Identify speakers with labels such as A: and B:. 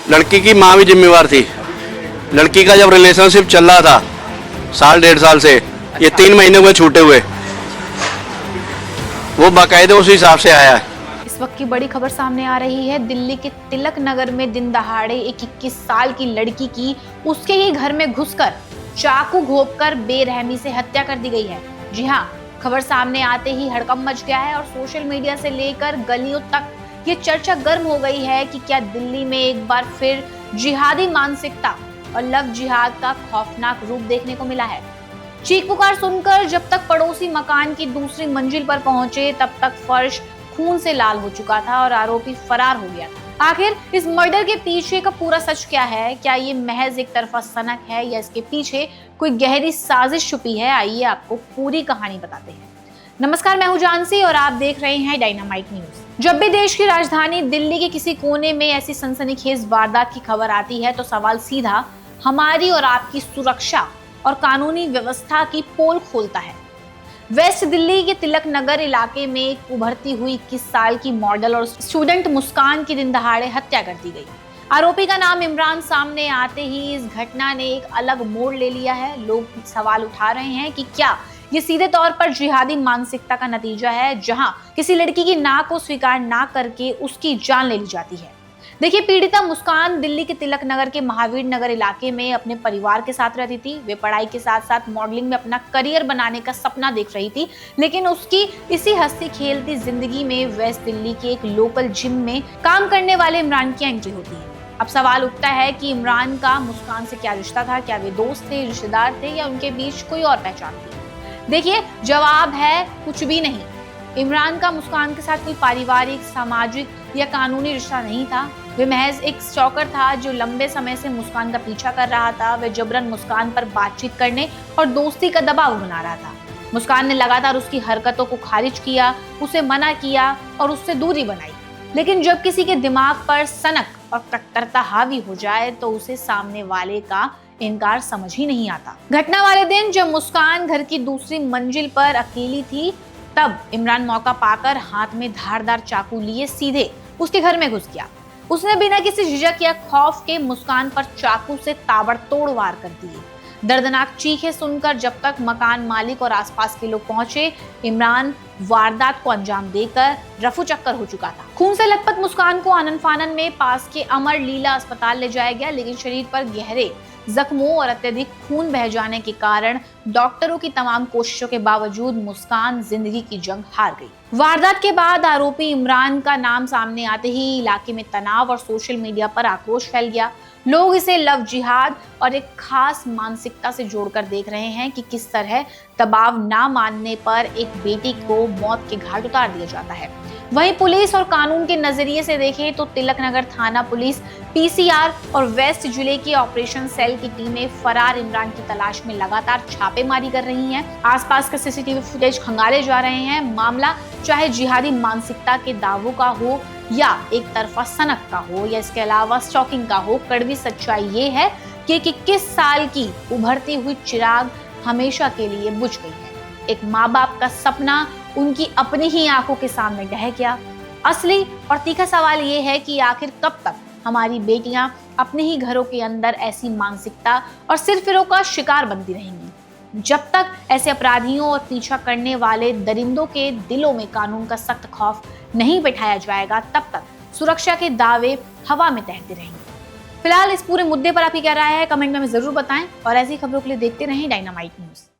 A: लड़की की माँ भी जिम्मेवार थी। लड़की का जब रिलेशनशिप चल रहा था साल 1.5 साल से, ये 3 महीने हुए छूटे हुए, वो बाकायदे उस हिसाब से आया है।
B: इस वक्त की बड़ी खबर सामने आ रही है। दिल्ली के तिलक नगर में दिन दहाड़े एक 21 साल की लड़की की उसके ही घर में घुसकर चाकू घोंपकर बेरहमी से हत्या कर दी गई है। जी हाँ, खबर सामने आते ही हड़कंप मच गया है और सोशल मीडिया से लेकर गलियों तक ये चर्चा गर्म हो गई है कि क्या दिल्ली में एक बार फिर जिहादी मानसिकता और लव जिहाद का खौफनाक रूप देखने को मिला है। चीख पुकार सुनकर जब तक पड़ोसी मकान की दूसरी मंजिल पर पहुंचे तब तक फर्श खून से लाल हो चुका था और आरोपी फरार हो गया था। आखिर इस मर्डर के पीछे का पूरा सच क्या है? क्या ये महज एक तरफा सनक है या इसके पीछे कोई गहरी साजिश छुपी है? आइए आपको पूरी कहानी बताते हैं। नमस्कार, मैं हूं जानसी और आप देख रहे हैं डायनामाइट न्यूज। जब भी देश की राजधानी दिल्ली के किसी कोने में ऐसी सनसनीखेज वारदात की खबर आती है तो सवाल सीधा हमारी और आपकी सुरक्षा और कानूनी व्यवस्था की पोल खोलता है। वेस्ट दिल्ली के तिलक नगर इलाके में एक उभरती हुई 21 साल की मॉडल और स्टूडेंट मुस्कान की दिन दहाड़े हत्या कर दी गई। आरोपी का नाम इमरान सामने आते ही इस घटना ने एक अलग मोड़ ले लिया है। लोग सवाल उठा रहे हैं कि क्या ये सीधे तौर पर जिहादी मानसिकता का नतीजा है, जहां किसी लड़की की ना को स्वीकार ना करके उसकी जान ले ली जाती है। देखिए, पीड़िता मुस्कान दिल्ली के तिलक नगर के महावीर नगर इलाके में अपने परिवार के साथ रहती थी। वे पढ़ाई के साथ साथ मॉडलिंग में अपना करियर बनाने का सपना देख रही थी, लेकिन उसकी इसी हंसती खेलती जिंदगी में वेस्ट दिल्ली के एक लोकल जिम में काम करने वाले इमरान की एंट्री होती है। अब सवाल उठता है कि इमरान का मुस्कान से क्या रिश्ता था? क्या वे दोस्त थे, रिश्तेदार थे या उनके बीच कोई और पहचान थी? देखिए, जवाब है कुछ भी नहीं। इमरान का मुस्कान के साथ कोई पारिवारिक, सामाजिक या कानूनी रिश्ता नहीं था। वे महज एक स्टॉकर था जो लंबे समय से मुस्कान का पीछा कर रहा था। वे जबरन मुस्कान पर बातचीत करने और दोस्ती का दबाव बना रहा था। मुस्कान ने लगातार उसकी हरकतों को खारिज किया, उसे मना किया और उससे दूरी बनाई। लेकिन जब किसी के दिमाग पर सनक और कट्टरता हावी हो जाए तो उसे सामने वाले का इनकार समझ ही नहीं आता। घटना वाले दिन जब मुस्कान घर की दूसरी मंजिल पर अकेली थी, तब इमरान मौका पाकर हाथ में धारदार चाकू लिए सीधे उसके घर में घुस गया। उसने बिना किसी झिझक या खौफ के मुस्कान पर चाकू से ताबड़तोड़ वार कर दिए। दर्दनाक चीखें सुनकर जब तक मकान मालिक और आसपास के लोग पहुंचे, इमरान वारदात को अंजाम देकर रफू चक्कर हो चुका था। खून से लथपथ मुस्कान को आनन फानन में पास के अमर लीला अस्पताल ले जाया गया, लेकिन शरीर पर गहरे जख्मों और अत्यधिक खून बह जाने के कारण डॉक्टरों की तमाम कोशिशों के बावजूद मुस्कान जिंदगी की जंग हार गई। वारदात के बाद आरोपी इमरान का नाम सामने आते ही इलाके में तनाव और सोशल मीडिया पर आक्रोश फैल गया। लोग इसे लव जिहाद और एक खास मानसिकता से जोड़कर देख रहे हैं कि किस तरह दबाव ना मानने पर एक बेटी को मौत के घाट उतार दिया जाता है। वहीं पुलिस और कानून के नजरिए से देखें तो तिलक नगर थाना पुलिस, पीसीआर और वेस्ट जिले की ऑपरेशन सेल की टीमें फरार इमरान की तलाश में लगातार छापेमारी कर रही हैं। आसपास का सीसीटीवी फुटेज खंगाले जा रहे हैं। मामला चाहे जिहादी मानसिकता के दावों का हो या एक तरफा सनक का हो या इसके अलावा स्टॉकिंग का हो, कड़वी सच्चाई ये है कि 21 साल की उभरती हुई चिराग हमेशा के लिए बुझ गई है। एक माँ बाप का सपना उनकी अपनी ही आंखों के सामने ढह गया। असली और तीखा सवाल ये है कि आखिर कब तक हमारी बेटियां अपने ही घरों के अंदर ऐसी मानसिकता और सिरफिरों का शिकार बनती रहेंगी। जब तक ऐसे अपराधियों और पीछा करने वाले दरिंदों के दिलों में कानून का सख्त खौफ नहीं बैठाया जाएगा, तब तक सुरक्षा के दावे हवा में तैरते रहेंगे। फिलहाल इस पूरे मुद्दे पर आपकी क्या राय है, कमेंट में हमें जरूर बताएं और ऐसी खबरों के लिए देखते रहें डायनामाइट न्यूज।